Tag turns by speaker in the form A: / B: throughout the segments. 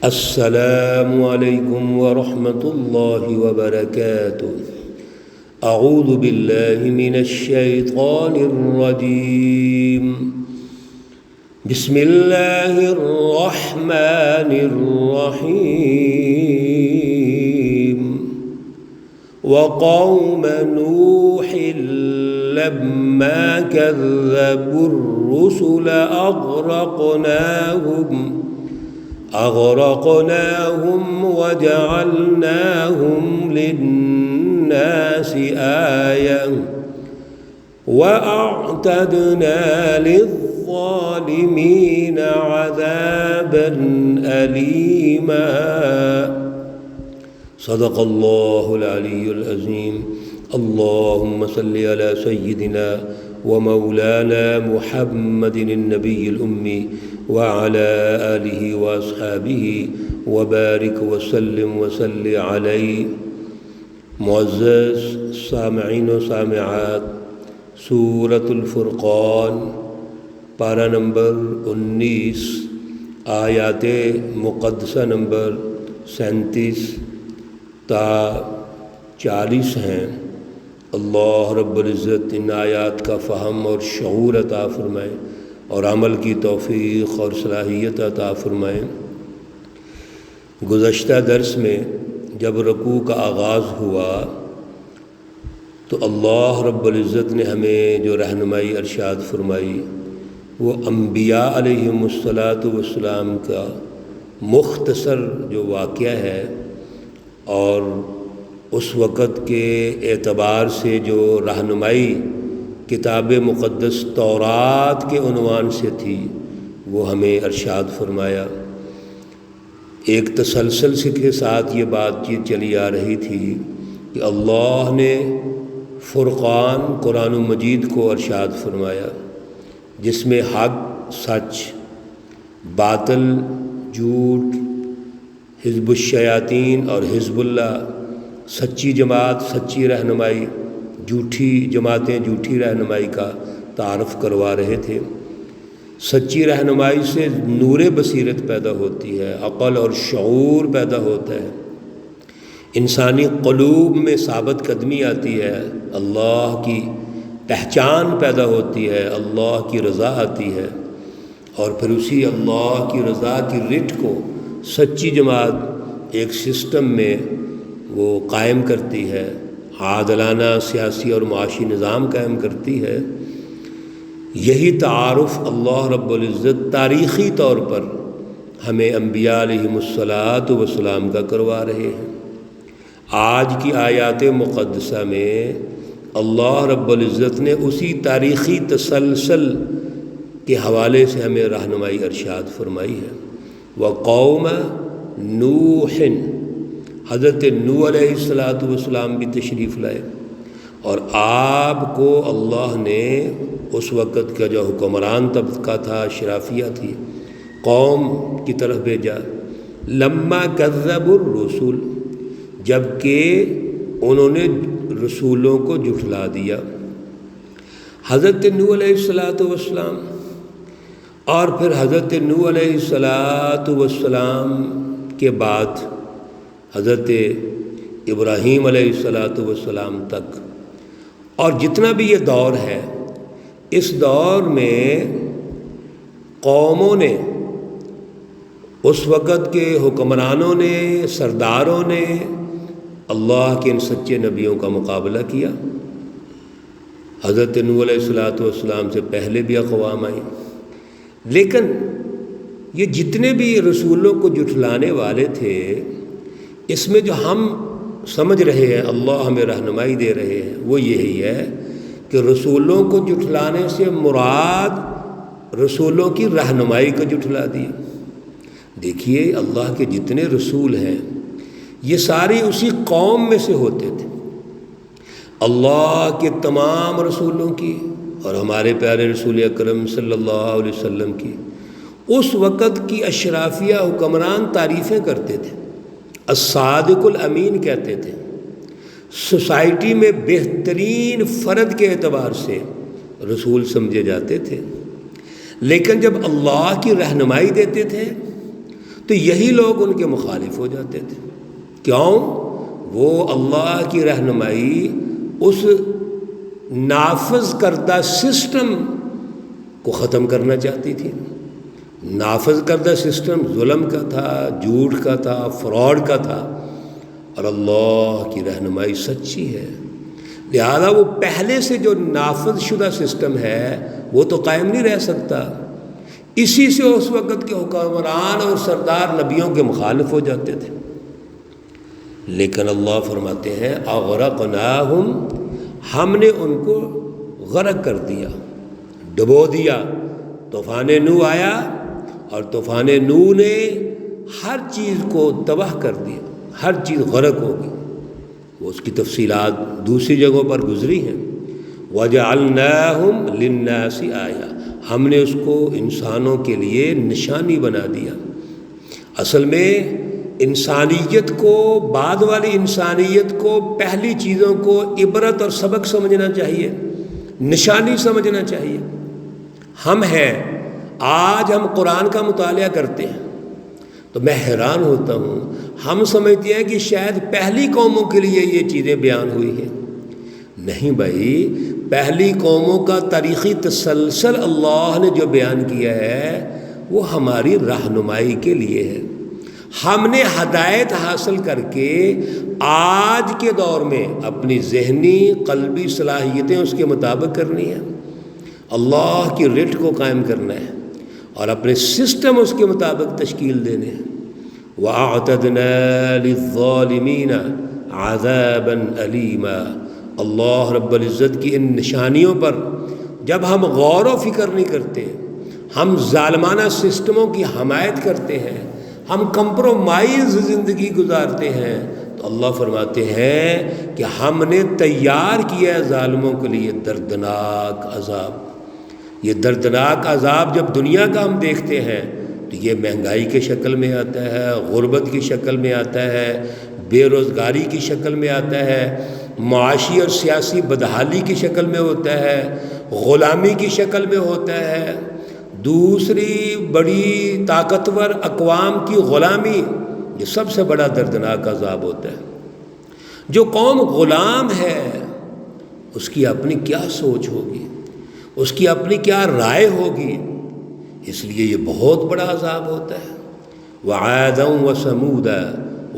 A: السلام علیکم ورحمۃ اللہ وبرکاتہ۔ اعوذ باللہ من الشیطان الرجیم، بسم اللہ الرحمن الرحیم۔ وقوم نوح لما كذبوا الرسل أغرقناهم وجعلناهم للناس آية وأعتدنا للظالمين عذابا أليما۔ صدق اللہ العلی العظیم۔ اللہم صل علی سیدنا ومولانا محمد النبی الأمی وعلى آلہ واصحابہ وبارک وسلم وصل علیہ۔ معزز سامعین و سامعات، سورۃ الفرقان پارہ نمبر 19، آیات مقدسہ نمبر 37 تا 40 ہیں۔ اللہ رب العزت ان آیات کا فہم اور شعور عطا فرمائے اور عمل کی توفیق اور صلاحیت عطا فرمائے۔ گزشتہ درس میں جب رکوع کا آغاز ہوا تو اللہ رب العزت نے ہمیں جو رہنمائی ارشاد فرمائی وہ انبیاء علیہم السلام کا مختصر جو واقعہ ہے، اور اس وقت کے اعتبار سے جو رہنمائی کتاب مقدس تورات کے عنوان سے تھی وہ ہمیں ارشاد فرمایا۔ ایک تسلسل کے ساتھ یہ بات چیت چلی آ رہی تھی کہ اللہ نے فرقان قرآن مجید کو ارشاد فرمایا، جس میں حق سچ، باطل جھوٹ، حزب الشیاطین اور حزب اللہ، سچی جماعت سچی رہنمائی، جھوٹی جماعتیں جھوٹی رہنمائی کا تعارف کروا رہے تھے۔ سچی رہنمائی سے نور بصیرت پیدا ہوتی ہے، عقل اور شعور پیدا ہوتا ہے، انسانی قلوب میں ثابت قدمی آتی ہے، اللہ کی پہچان پیدا ہوتی ہے، اللہ کی رضا آتی ہے، اور پھر اسی اللہ کی رضا کی رٹ کو سچی جماعت ایک سسٹم میں وہ قائم کرتی ہے، عادلانہ سیاسی اور معاشی نظام قائم کرتی ہے۔ یہی تعارف اللہ رب العزت تاریخی طور پر ہمیں انبیاء علیہم السلام کا کروا رہے ہیں۔ آج کی آیات مقدسہ میں اللہ رب العزت نے اسی تاریخی تسلسل کے حوالے سے ہمیں رہنمائی ارشاد فرمائی ہے۔ وقوم نوح، حضرت نوح علیہ السلام بھی تشریف لائے، اور آپ کو اللہ نے اس وقت کا جو حکمران طبقہ تھا، اشرافیہ تھی، قوم کی طرف بھیجا۔ لما کذبوا الرسل، جب کہ انہوں نے رسولوں کو جھٹلا دیا۔ حضرت نوح علیہ السلام اور پھر حضرت نوح علیہ السلام کے بعد حضرت ابراہیم علیہ السلام تک، اور جتنا بھی یہ دور ہے، اس دور میں قوموں نے، اس وقت کے حکمرانوں نے، سرداروں نے اللہ کے ان سچے نبیوں کا مقابلہ کیا۔ حضرت نوح علیہ السلام سے پہلے بھی اقوام آئیں، لیکن یہ جتنے بھی رسولوں کو جھٹلانے والے تھے، اس میں جو ہم سمجھ رہے ہیں، اللہ ہمیں رہنمائی دے رہے ہیں، وہ یہی ہے کہ رسولوں کو جھٹلانے سے مراد رسولوں کی رہنمائی کو جھٹلا دیا۔ دیکھیے اللہ کے جتنے رسول ہیں یہ سارے اسی قوم میں سے ہوتے تھے۔ اللہ کے تمام رسولوں کی اور ہمارے پیارے رسول اکرم صلی اللہ علیہ وسلم کی اس وقت کی اشرافیہ حکمران تعریفیں کرتے تھے، الصادق الامین کہتے تھے، سوسائٹی میں بہترین فرد کے اعتبار سے رسول سمجھے جاتے تھے۔ لیکن جب اللہ کی رہنمائی دیتے تھے تو یہی لوگ ان کے مخالف ہو جاتے تھے۔ کیوں؟ وہ اللہ کی رہنمائی اس نافذ کردہ سسٹم کو ختم کرنا چاہتی تھی۔ نافذ کردہ سسٹم ظلم کا تھا، جھوٹ کا تھا، فراڈ کا تھا، اور اللہ کی رہنمائی سچی ہے۔ لہذا وہ پہلے سے جو نافذ شدہ سسٹم ہے وہ تو قائم نہیں رہ سکتا، اسی سے اس وقت کے حکمران اور سردار نبیوں کے مخالف ہو جاتے تھے۔ لیکن اللہ فرماتے ہیں اغرقناہم، ہم نے ان کو غرق کر دیا، ڈبو دیا۔ طوفان نوح آیا اور طوفان نوح نے ہر چیز کو تباہ کر دیا، ہر چیز غرق ہو گئی۔ وہ اس کی تفصیلات دوسری جگہوں پر گزری ہیں۔ وَجَعَلْنَاهُمْ لِلنَّاسِ آیَةً، ہم نے اس کو انسانوں کے لیے نشانی بنا دیا۔ اصل میں انسانیت کو، بعد والی انسانیت کو، پہلی چیزوں کو عبرت اور سبق سمجھنا چاہیے، نشانی سمجھنا چاہیے۔ ہم ہیں، آج ہم قرآن کا مطالعہ کرتے ہیں تو میں حیران ہوتا ہوں، ہم سمجھتے ہیں کہ شاید پہلی قوموں کے لیے یہ چیزیں بیان ہوئی ہیں۔ نہیں بھائی، پہلی قوموں کا تاریخی تسلسل اللہ نے جو بیان کیا ہے وہ ہماری رہنمائی کے لیے ہے۔ ہم نے ہدایت حاصل کر کے آج کے دور میں اپنی ذہنی قلبی صلاحیتیں اس کے مطابق کرنی ہیں، اللہ کی رٹ کو قائم کرنا ہے اور اپنے سسٹم اس کے مطابق تشکیل دینے ہیں۔ وَأَعْتَدْنَا لِلظَّالِمِينَ عَذَابًا أَلِيمًا، اللہ رب العزت کی ان نشانیوں پر جب ہم غور و فکر نہیں کرتے، ہم ظالمانہ سسٹموں کی حمایت کرتے ہیں، ہم کمپرومائز زندگی گزارتے ہیں، تو اللہ فرماتے ہیں کہ ہم نے تیار کیا ہے ظالموں کے لیے دردناک عذاب۔ یہ دردناک عذاب جب دنیا کا ہم دیکھتے ہیں تو یہ مہنگائی کی شکل میں آتا ہے، غربت کی شکل میں آتا ہے، بے روزگاری کی شکل میں آتا ہے، معاشی اور سیاسی بدحالی کی شکل میں ہوتا ہے، غلامی کی شکل میں ہوتا ہے، دوسری بڑی طاقتور اقوام کی غلامی، یہ سب سے بڑا دردناک عذاب ہوتا ہے۔ جو قوم غلام ہے اس کی اپنی کیا سوچ ہوگی، اس کی اپنی کیا رائے ہوگی، اس لیے یہ بہت بڑا عذاب ہوتا ہے۔ وَعَادًا وَثَمُودًا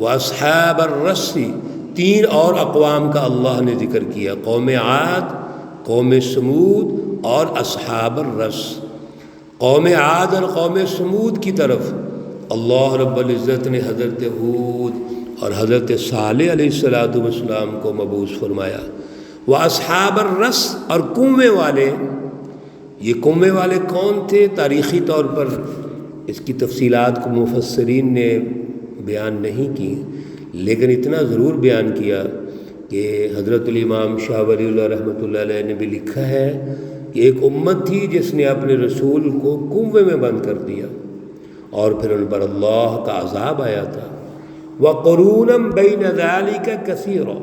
A: وَأَصْحَابَ الرَّسِّ، تین اور اقوام کا اللہ نے ذکر کیا، قوم عاد، قوم سمود اور اصحاب الرس۔ قوم عاد اور قوم سمود کی طرف اللہ رب العزت نے حضرت ہود اور حضرت صالح علیہ السلام کو مبعوث فرمایا۔ وَأَصْحَابَ الرَّسِّ، اور کنویں والے۔ یہ کنویں والے کون تھے؟ تاریخی طور پر اس کی تفصیلات کو مفسرین نے بیان نہیں کی، لیکن اتنا ضرور بیان کیا کہ حضرت الامام شاہ ولی اللہ رحمۃ اللہ علیہ نے بھی لکھا ہے کہ ایک امت تھی جس نے اپنے رسول کو کنویں میں بند کر دیا اور پھر ان پر اللہ کا عذاب آیا تھا۔ وَقُرُونًا بَيْنَ ذَلِكَ كَثِيرًا،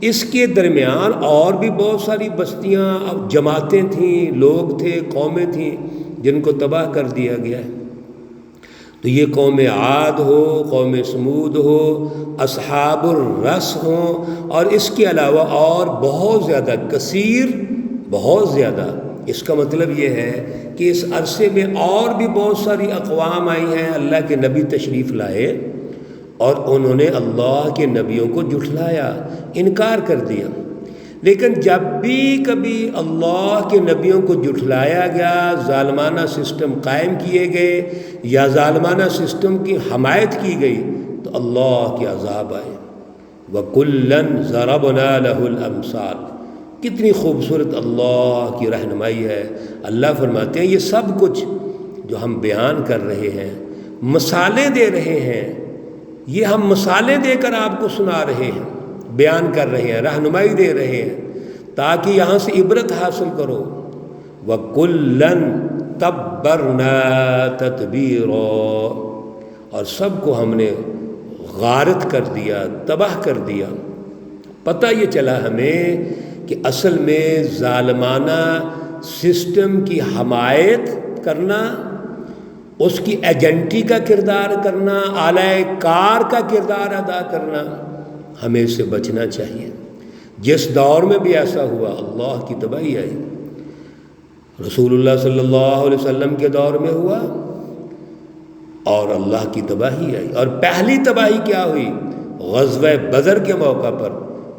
A: اس کے درمیان اور بھی بہت ساری بستیاں، جماعتیں تھیں، لوگ تھے، قومیں تھیں جن کو تباہ کر دیا گیا ہے۔ تو یہ قوم عاد ہو، قوم سمود ہو، اصحاب الرس ہوں، اور اس کے علاوہ اور بہت زیادہ کثیر، بہت زیادہ، اس کا مطلب یہ ہے کہ اس عرصے میں اور بھی بہت ساری اقوام آئی ہیں، اللہ کے نبی تشریف لائے اور انہوں نے اللہ کے نبیوں کو جھٹلایا، انکار کر دیا۔ لیکن جب بھی کبھی اللہ کے نبیوں کو جھٹلایا گیا، ظالمانہ سسٹم قائم کیے گئے یا ظالمانہ سسٹم کی حمایت کی گئی، تو اللہ کے عذاب آئے۔ وَكُلًّا ضَرَبْنَا لَهُ الْأَمْثَالَ، کتنی خوبصورت اللہ کی رہنمائی ہے۔ اللہ فرماتے ہیں یہ سب کچھ جو ہم بیان کر رہے ہیں، مثالیں دے رہے ہیں، یہ ہم مثالیں دے کر آپ کو سنا رہے ہیں، بیان کر رہے ہیں، رہنمائی دے رہے ہیں تاکہ یہاں سے عبرت حاصل کرو۔ وَكُلًّا تَبَّرْنَا تَتْبِيرًا، اور سب کو ہم نے غارت کر دیا، تباہ کر دیا۔ پتہ یہ چلا ہمیں کہ اصل میں ظالمانہ سسٹم کی حمایت کرنا، اس کی ایجنٹی کا کردار کرنا، اعلی کار کا کردار ادا کرنا، ہمیں اس سے بچنا چاہیے۔ جس دور میں بھی ایسا ہوا، اللہ کی تباہی آئی۔ رسول اللہ صلی اللہ علیہ وسلم کے دور میں ہوا اور اللہ کی تباہی آئی۔ اور پہلی تباہی کیا ہوئی؟ غزوہ بدر کے موقع پر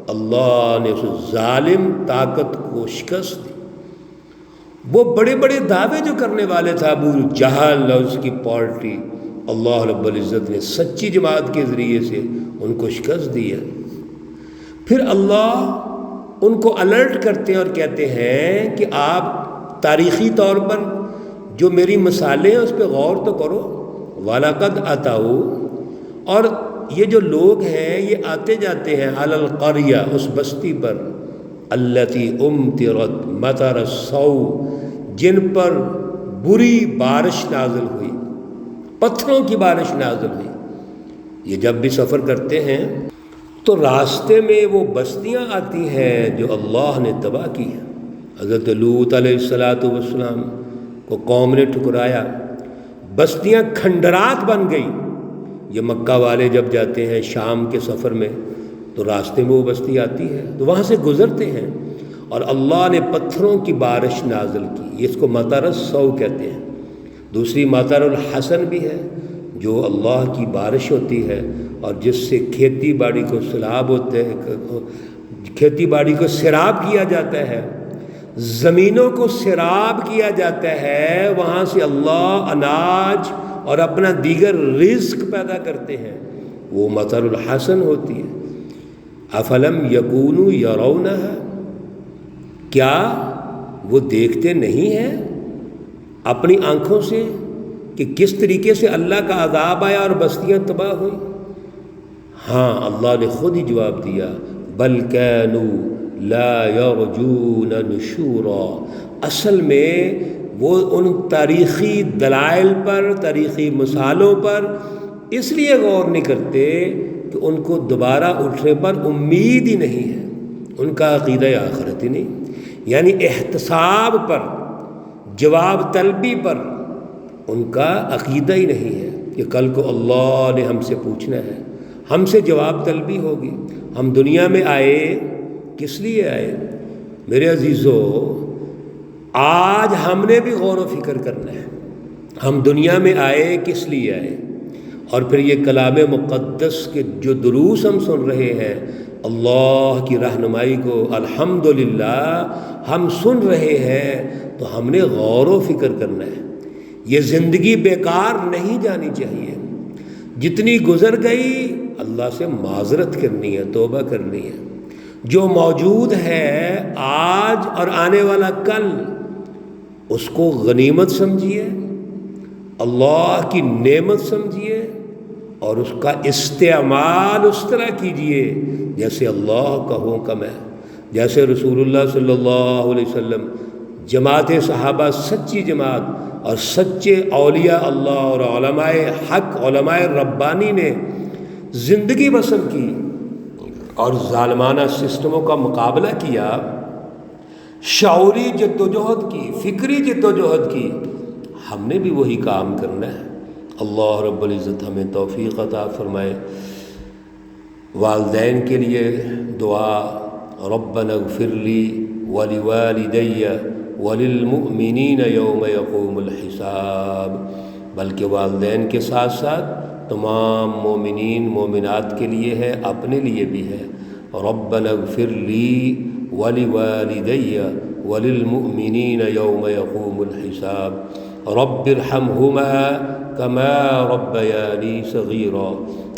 A: اللہ نے اس ظالم طاقت کو شکست دی۔ وہ بڑے بڑے دعوے جو کرنے والے تھے، ابو جہل اور اس کی پارٹی، اللہ رب العزت نے سچی جماعت کے ذریعے سے ان کو شکست دی ہے۔ پھر اللہ ان کو الرٹ کرتے ہیں اور کہتے ہیں کہ آپ تاریخی طور پر جو میری مثالیں ہیں اس پہ غور تو کرو۔ وَلَقَدْ أَتَوْا، اور یہ جو لوگ ہیں یہ آتے جاتے ہیں، عَلَى الْقَرْيَةِ، اس بستی پر، الَّتِي أُمْطِرَتْ مَطَرَ السَّوْءِ، جن پر بری بارش نازل ہوئی، پتھروں کی بارش نازل ہوئی۔ یہ جب بھی سفر کرتے ہیں تو راستے میں وہ بستیاں آتی ہیں جو اللہ نے تباہ کی ہیں۔ حضرت لوط علیہ السلام کو قوم نے ٹھکرایا، بستیاں کھنڈرات بن گئی۔ یہ مکہ والے جب جاتے ہیں شام کے سفر میں تو راستے میں وہ بستی آتی ہے تو وہاں سے گزرتے ہیں اور اللہ نے پتھروں کی بارش نازل کی۔ اس کو مطر السوء کہتے ہیں۔ دوسری مطر الحسن بھی ہے، جو اللہ کی بارش ہوتی ہے اور جس سے کھیتی باڑی کو سیلاب ہوتے ہیں، کھیتی باڑی کو سیراب کیا جاتا ہے، زمینوں کو سیراب کیا جاتا ہے، وہاں سے اللہ اناج اور اپنا دیگر رزق پیدا کرتے ہیں، وہ مطر الحسن ہوتی ہے۔ افلم یکونوا یرونہا، کیا وہ دیکھتے نہیں ہیں اپنی آنکھوں سے کہ کس طریقے سے اللہ کا عذاب آیا اور بستیاں تباہ ہوئیں؟ ہاں، اللہ نے خود ہی جواب دیا، بل کانوا لا یرجون نشورا، اصل میں وہ ان تاریخی دلائل پر، تاریخی مثالوں پر اس لیے غور نہیں کرتے کہ ان کو دوبارہ اٹھنے پر امید ہی نہیں ہے، ان کا عقیدہ آخرت ہی نہیں، یعنی احتساب پر، جواب طلبی پر ان کا عقیدہ ہی نہیں ہے کہ کل کو اللہ نے ہم سے پوچھنا ہے، ہم سے جواب طلبی ہوگی۔ ہم دنیا میں آئے کس لیے آئے؟ میرے عزیزو، آج ہم نے بھی غور و فکر کرنا ہے، ہم دنیا میں آئے کس لیے آئے؟ اور پھر یہ کلام مقدس کے جو دروس ہم سن رہے ہیں، اللہ کی رہنمائی کو الحمدللہ ہم سن رہے ہیں، تو ہم نے غور و فکر کرنا ہے۔ یہ زندگی بیکار نہیں جانی چاہیے، جتنی گزر گئی اللہ سے معذرت کرنی ہے، توبہ کرنی ہے۔ جو موجود ہے آج اور آنے والا کل، اس کو غنیمت سمجھیے، اللہ کی نعمت سمجھیے اور اس کا استعمال اس طرح کیجیے جیسے اللہ کا حکم ہے، جیسے رسول اللہ صلی اللہ علیہ وسلم، جماعت صحابہ، سچی جماعت اور سچے اولیاء اللہ اور علماء حق، علماء ربانی نے زندگی بسر کی اور ظالمانہ سسٹموں کا مقابلہ کیا، شعوری جد و جہد کی، فکری جد و جہد کی۔ ہم نے بھی وہی کام کرنا ہے۔ اللہ رب العزت ہمیں توفیق عطا فرمائے۔ والدین کے لیے دعا، ربنا اغفر لی ولوالدی وللمؤمنین یوم یقوم الحساب، بلکہ والدین کے ساتھ ساتھ تمام مومنین مومنات کے لیے ہے، اپنے لیے بھی ہے۔ ربنا اغفر لی ولوالدی وللمؤمنین یوم یقوم الحساب، رب ارحمہما کما ربیانی صغیرا۔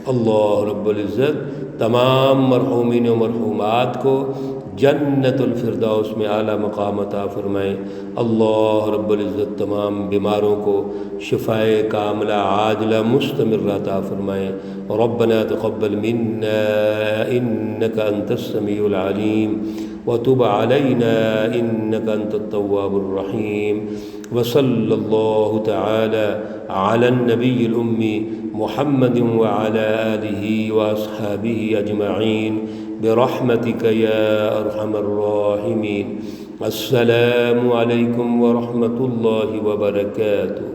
A: اللہ رب العزت تمام مرحومین و مرحومات کو جنت الفردوس میں اعلیٰ مقام عطا فرمائیں۔ اللہ رب العزت تمام بیماروں کو شفائے کاملہ عاجلہ مستمرہ عطا فرمائیں۔ ربنا تقبل منا انک انت السمیع العلیم وتب علینا انک انت التواب الرحیم، وصلی اللہ تعالی علی النبی الأمی محمد وعلى آلہ واصحابہ اجمعین برحمتک یا ارحم الراحمین۔ السلام علیکم ورحمۃ اللہ وبرکاتہ۔